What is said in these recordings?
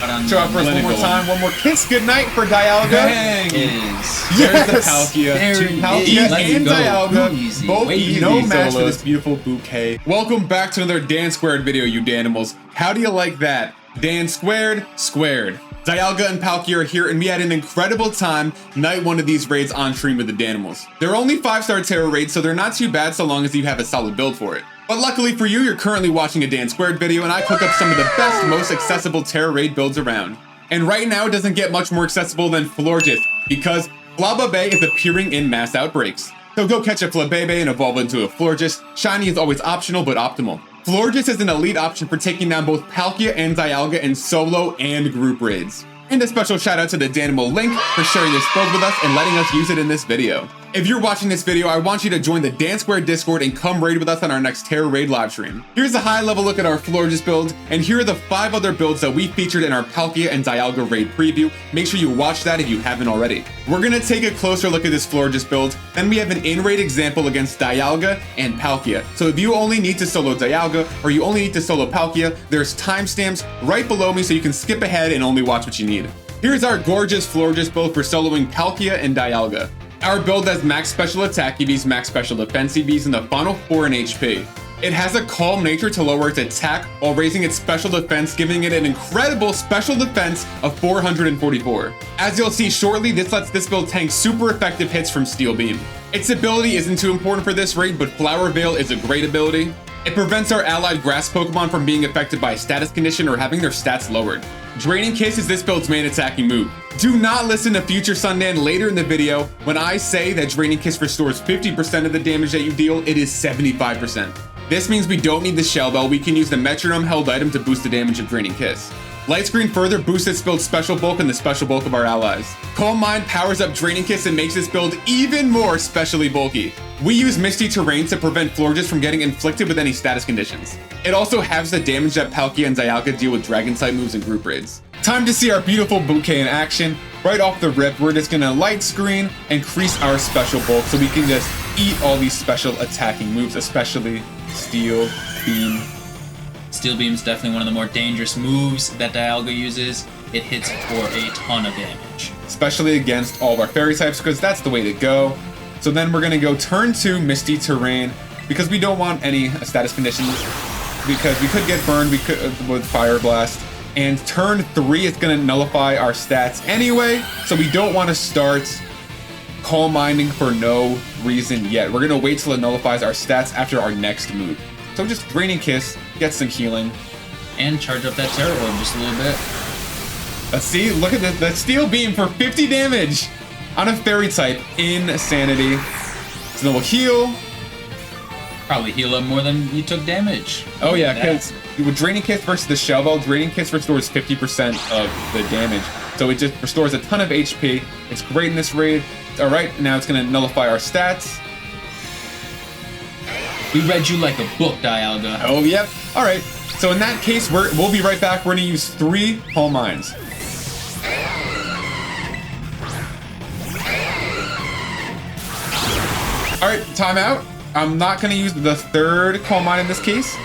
Show up first one more time. One more kiss. Good night for Dialga. Bang! Yes. There's the Palkia. Palkia and Dialga. Easy. Both Easy. no match Solos. for this beautiful bouquet. Welcome back to another DanSquared video, you Danimals. How do you like that? DanSquared squared. Dialga and Palkia are here, and we had an incredible time night one of these raids on stream with the Danimals. They're only 5-star Tera raids, so they're not too bad so long as you have a solid build for it. But luckily for you, you're currently watching a DanSquared video, and I cook up some of the best, most accessible Tera raid builds around. And right now, it doesn't get much more accessible than Florges, because Flabébé is appearing in mass outbreaks. So go catch a Flabébé and evolve into a Florges. Shiny is always optional, but optimal. Florges is an elite option for taking down both Palkia and Dialga in solo and group raids. And a special shout out to the Danimal Link for sharing this build with us and letting us use it in this video. If you're watching this video, I want you to join the DanSquared Discord and come raid with us on our next Tera raid livestream. Here's a high level look at our Florges build, and here are the 5 other builds that we featured in our Palkia and Dialga raid preview. Make sure you watch that if you haven't already. We're gonna take a closer look at this Florges build, then we have an in-raid example against Dialga and Palkia. So if you only need to solo Dialga, or you only need to solo Palkia, there's timestamps right below me so you can skip ahead and only watch what you need. Here's our gorgeous Florges build for soloing Palkia and Dialga. Our build has max special attack EVs, max special defense EVs, and the final 4 in HP. It has a calm nature to lower its attack while raising its special defense, giving it an incredible special defense of 444. As you'll see shortly, this lets this build tank super effective hits from Steel Beam. Its ability isn't too important for this raid, but Flower Veil is a great ability. It prevents our allied grass Pokemon from being affected by a status condition or having their stats lowered. Draining Kiss is this build's main attacking move. Do not listen to Future Sundan later in the video when I say that Draining Kiss restores 50% of the damage that you deal. It is 75%. This means we don't need the Shell Bell. We can use the Metronome held item to boost the damage of Draining Kiss. Light Screen further boosts this build's special bulk and the special bulk of our allies. Calm Mind powers up Draining Kiss and makes this build even more specially bulky. We use Misty Terrain to prevent Florges from getting inflicted with any status conditions. It also halves the damage that Palkia and Dialga deal with Dragon-type moves and group raids. Time to see our beautiful bouquet in action. Right off the rip, we're just gonna Light Screen, increase our special bulk so we can just eat all these special attacking moves, especially Steel Beam. Steel Beam is definitely one of the more dangerous moves that Dialga uses. It hits for a ton of damage. Especially against all of our fairy types, because that's the way to go. So then we're gonna go turn 2 Misty Terrain, because we don't want any status conditions, because we could get burned with Fire Blast. And turn 3 is gonna nullify our stats anyway, so we don't want to start Calm Minding for no reason yet. We're gonna wait till it nullifies our stats after our next move. So just Draining Kiss, get some healing. And charge up that Terra Orb just a little bit. Let's see, look at the Steel Beam for 50 damage on a fairy type. Insanity. So then we'll heal. Probably heal up more than you took damage. Oh yeah, because with Draining Kiss versus the Shell Bell, Draining Kiss restores 50% of the damage. So it just restores a ton of HP. It's great in this raid. Alright, now it's gonna nullify our stats. We read you like a book, Dialga. Oh, yep. All right. So in that case, we'll be right back. We're going to use 3 Calm Minds. All right, timeout. I'm not going to use the 3rd Calm Mind in this case.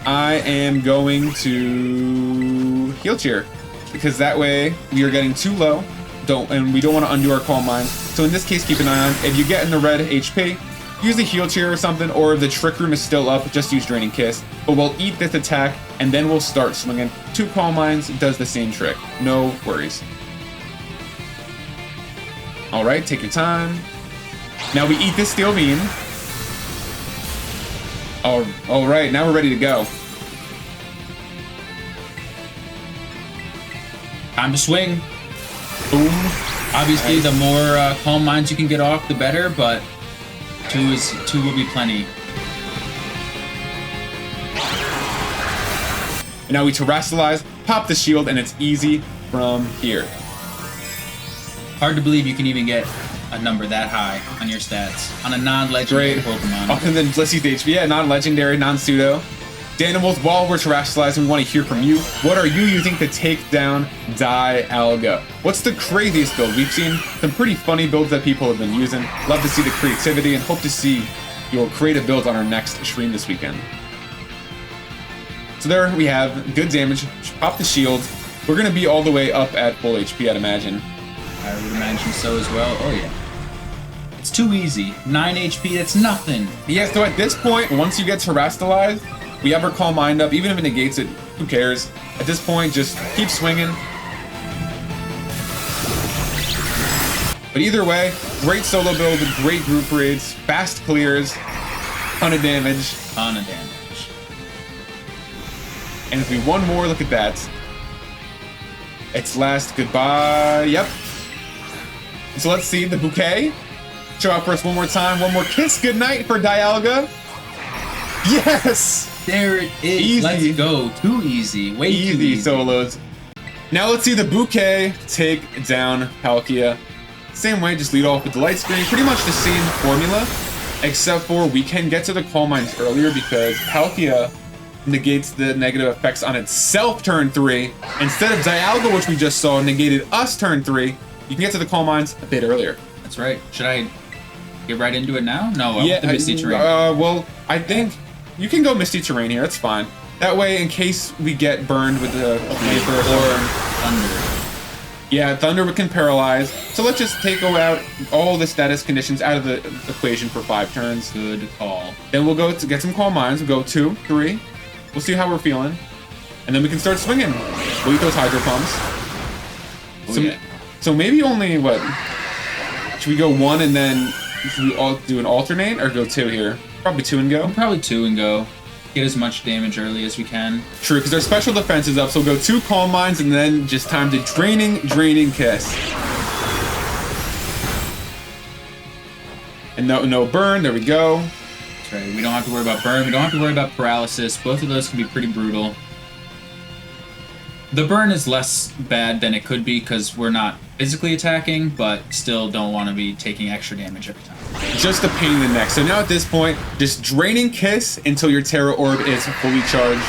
I am going to Heal Cheer, because that way we are getting too low, and we don't want to undo our Calm Mind. So in this case, keep an eye on, if you get in the red HP, use a Heal Cheer or something, or if the Trick Room is still up, just use Draining Kiss. But we'll eat this attack, and then we'll start swinging. 2 Calm Minds does the same trick. No worries. All right, take your time. Now we eat this Steel Beam. All right, now we're ready to go. Time to swing. Boom. Obviously, the more Calm Minds you can get off, the better, but 2 will be plenty. And now we Terastallize, pop the shield, and it's easy from here. Hard to believe you can even get a number that high on your stats on a non-legendary Pokemon. Oh, and then let's use the HP. Yeah, non-legendary, non-pseudo. Danimals, while we're Terastallizing, we want to hear from you. What are you using to take down Dialga? What's the craziest build? We've seen some pretty funny builds that people have been using. Love to see the creativity and hope to see your creative builds on our next stream this weekend. So there we have good damage. Pop the shield. We're gonna be all the way up at full HP, I'd imagine. I would imagine so as well. Oh yeah. It's too easy. 9 HP, that's nothing. Yeah, so at this point, once you get Terastalized, we have our Calm Mind up. Even if it negates it, who cares? At this point, just keep swinging. But either way, great solo build, great group raids, fast clears, ton of damage. Ton of damage. And if we one more, look at that. It's last goodbye. Yep. So let's see the bouquet. Show out for us one more time. One more kiss goodnight for Dialga. Yes! There it is. Easy. Let's go. Too easy. Way too easy. Solos. Now let's see the bouquet take down Palkia. Same way, just lead off with the light screen. Pretty much the same formula, except for we can get to the Calm Minds earlier because Palkia negates the negative effects on itself turn 3. Instead of Dialga, which we just saw, negated us turn 3. You can get to the Calm Minds a bit earlier. That's right. Should I get right into it now? No, yeah, the Misty Terrain. Well, I think you can go Misty Terrain here. That's fine. That way, in case we get burned with the Vapor or Thunder. Yeah, Thunder can paralyze. So let's just take out all the status conditions out of the equation for 5 turns. Good call. Then we'll go to get some Calm Minds. We'll go 2, 3. We'll see how we're feeling. And then we can start swinging. We'll eat those Hydro Pumps. Oh, yeah. So maybe only, what? Should we go 1 and then should we all do an alternate or go 2 here? Probably 2 and go. Probably 2 and go. Get as much damage early as we can. True, because our special defense is up, so we'll go 2 Calm Minds and then just time to draining kiss. And no burn, there we go. That's right, we don't have to worry about burn, we don't have to worry about paralysis. Both of those can be pretty brutal. The burn is less bad than it could be because we're not physically attacking, but still don't want to be taking extra damage every time. Just a pain in the neck. So now at this point, just draining kiss until your Tera Orb is fully charged.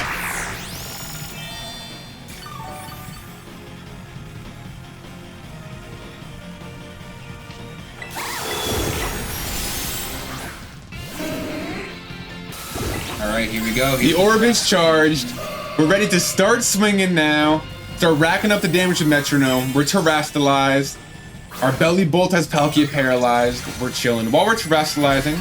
Alright, here we go. The orb is charged. We're ready to start swinging now. Start racking up the damage with Metronome. We're Terastalized. Our Belly Bolt has Palkia paralyzed. We're chilling. While we're Terastalizing,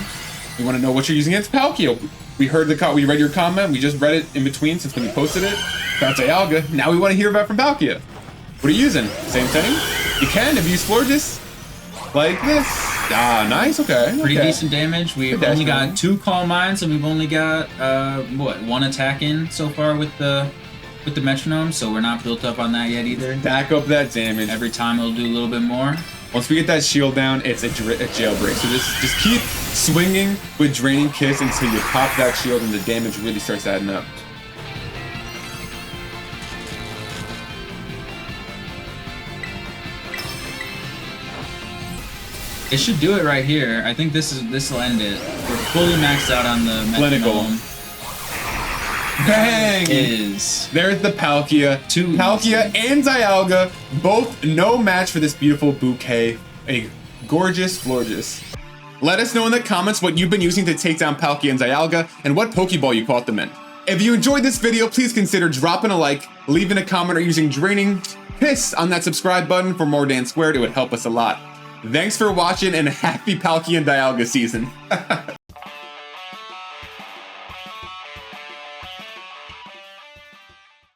we want to know what you're using against Palkia. We read your comment. We just read it in between since when you posted it. About Dialga. Now we want to hear about from Palkia. What are you using? Same thing? You can if you use Florges. Like this. Ah, nice. Okay. Pretty decent damage. We've only got 2 Calm Minds, and we've only got, 1 attack in so far with the Metronome, so we're not built up on that yet either. Back up that damage. Every time it'll do a little bit more. Once we get that shield down, it's a jailbreak. So just keep swinging with Draining Kiss until you pop that shield and the damage really starts adding up. It should do it right here. I think this will end it. We're fully maxed out on the Metronome. Bang! There's the Palkia. Palkia and Dialga, both no match for this beautiful bouquet. A gorgeous Florges. Let us know in the comments what you've been using to take down Palkia and Dialga and what Pokeball you caught them in. If you enjoyed this video, please consider dropping a like, leaving a comment, or using Draining Kiss on that subscribe button for more DanSquared. It would help us a lot. Thanks for watching and happy Palkia and Dialga season.